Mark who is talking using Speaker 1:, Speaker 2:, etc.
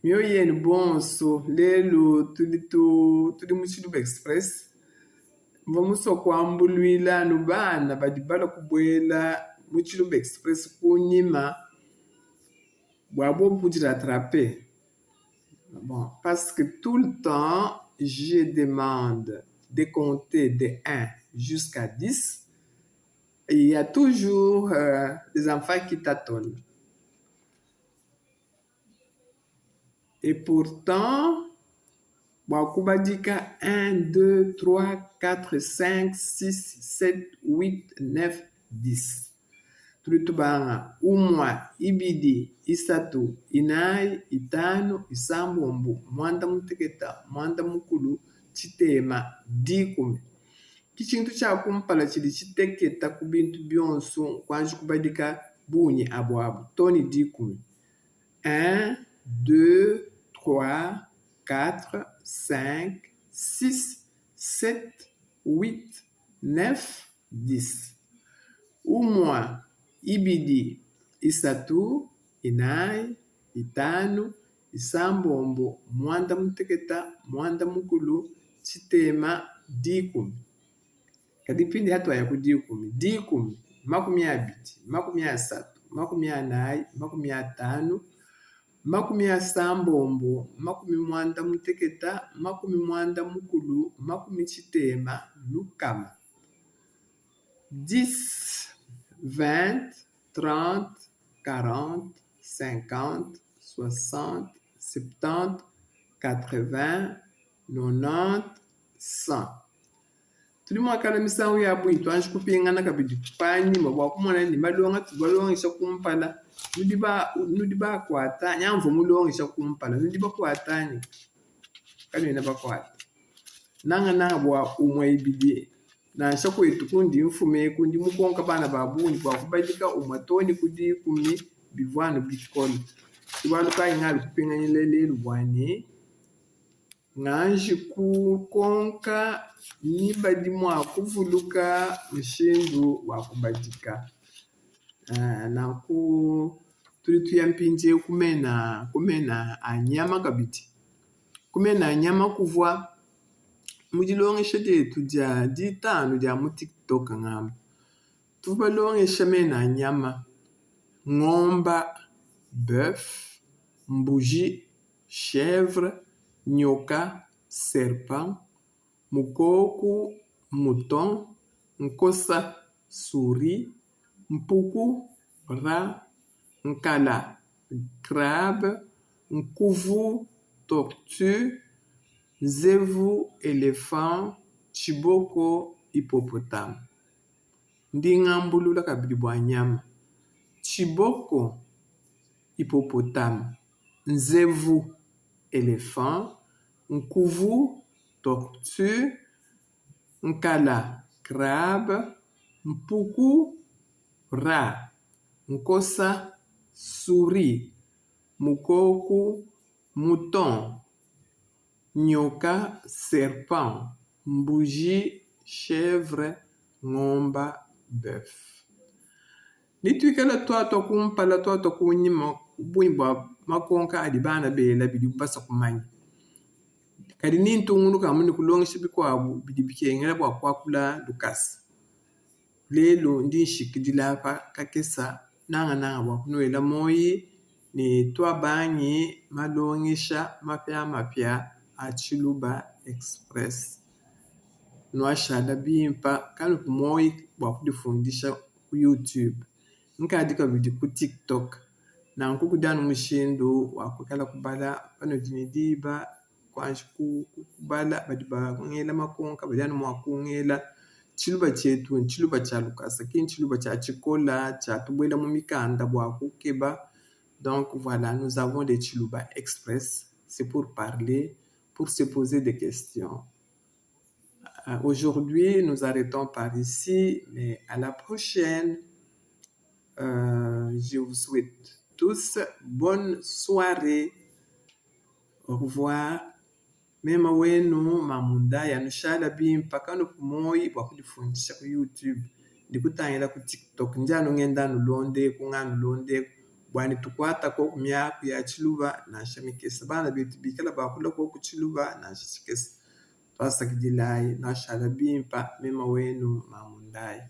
Speaker 1: Meu yeni bonso, lelo tuli mu Chiluba Express. Vamos só kuambulwila no bana badi bala kubwela mu Chiluba Express kunyima bwabo pudi rattraper. Bon, parce que tout le temps, je demande de compter de 1 jusqu'à 10. Et il y a toujours des enfants qui tâtonnent. Et pourtant, Wakubadika 1, 2, 3, 4, 5, 6, 7, 8, 9, 10. Tulitubanga umwa, ibidi, isatu, inai, itano, isambombo, mwanda muteketa, mwanda mukulu, chitema, dikumi. Kichintu cha kumpala chili chiteketa kubintu byonso kwanji kubadika bunyi abu toni dikumi. 1, 2, 3, 4, 5, 6, 7, 8, 9, 10. Umwa, ibidi, isatu, inai, itano, isambombo, mwanda muteketa, mwanda mukulu, chitema, dikumi. Kadipindi hatu ya kudikumi. Dikumi, makumi abiti, makumi asatu, makumi anai, makumi atano, makumi asambombo, makumi mwanda muteketa, makumi mwanda mukulu, makumi chitema, lukama. 10, 20, 30, 40, 50, 60, 70, 80, 90, 100. Tulimo akala misawu ya bwitu anji kupingana kabidi panyi mabwa kumona ni malonga tubalongisha kumpala nudiba kwata nyamvo mulongisha kumpala nudiba kwatani kani na bakwata nanga bwa umwe ibidi na shako etukundi mfume kundi mukonka bana babuni bwa kubadika umwatoni kudi kumi bivwano bitcoin tubaluka ingali kupingana lelelu bwani nganji kukonka ni badimu akuvuluka mshindu wa kubadika. Na tuli tuyampinje kumena anyama kabiti. Kumena anyama kuvwa mujilongesha jetu ja ditanu ja mu TikTok ngam. Tubalongesha mena anyama ng'omba, bœuf, mbuji, chèvre, nyoka, serpent, mukoku, mouton, nkosa, souris, mpuku, rat, nkala, crabe, nkuvu, tortue, nzevu, éléphant, chiboko, hippopotame. Ndingambulula kabili bwa nyama. Chiboko, hippopotame, nzevu, éléphant, nkuvu, tortue, nkala, crabe, mpuku, rat, nkosa, souris, mukoku, mouton, nyoka, serpent, mbuji, chèvre, ng'omba, bœuf. Nituikala tuato kumpala tuato kunyima buimbwa makonka adibana bela bidi basa kumanya. Kadi nintungulu kamuni kulongisha bikwabu bidi bikengela bwa kwakula lukasi. Lelo ndinshikidila pa kakesa nanga bwa kunuela moyi ni tuabanyi malongisha mapya a Chiluba Express. Nwashada bimpa kanu kumoyi bwa kudifundisha ku YouTube. Nkadika bidi ku TikTok. Na nkukudanu mushindu wakukala kubala pano dinidiba kwanji kubala badiba ngela makonka badanu mwakungela Chiluba chetu Chiluba cha lukasa kin Chiluba cha chikola cha tubwela mu mikanda bwa kukeba. Donc voilà, nous avons des Chiluba Express, c'est pour parler, pour se poser des questions. Aujourd'hui, nous arrêtons par ici, mais à la prochaine. Je vous souhaite tous bonne soirée. Au revoir. Mema wenu mamunda yanushala bimpa kanu kumoyi bwa kudifundisha ku YouTube. Ndikutangela ku TikTok njano ngenda nulonde kunganu londe bwani tukwata ko kumyaku ya chiluba nasha mikesa bana bitu bikala bakula ko kuchiluba nasha chikesa twasaka dilayi nashala bimpa mema wenu mamundai.